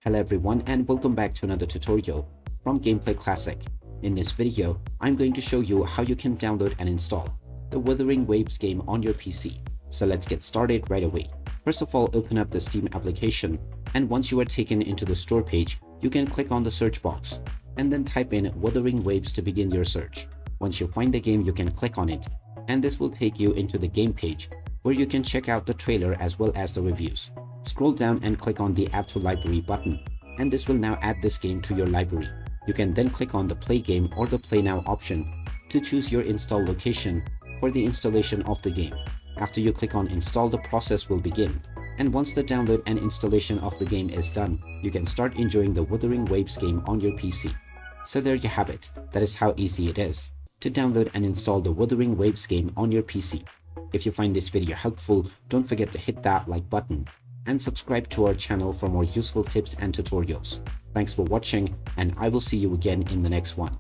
Hello everyone and welcome back to another tutorial from Gameplay Classic. In this video, I'm going to show you how you can download and install the Wuthering Waves game on your PC. So let's get started right away. First of all, open up the Steam application, and once you are taken into the store page, you can click on the search box and then type in Wuthering Waves to begin your search. Once you find the game, you can click on it, and this will take you into the game page where you can check out the trailer as well as the reviews. Scroll down and click on the Add to Library button, and this will now add this game to your library. You can then click on the Play Game or the Play Now option to choose your install location for the installation of the game. After you click on Install, the process will begin. And once the download and installation of the game is done, you can start enjoying the Wuthering Waves game on your PC. So there you have it. That is how easy it is to download and install the Wuthering Waves game on your PC. If you find this video helpful, don't forget to hit that like button and subscribe to our channel for more useful tips and tutorials. Thanks for watching, and I will see you again in the next one.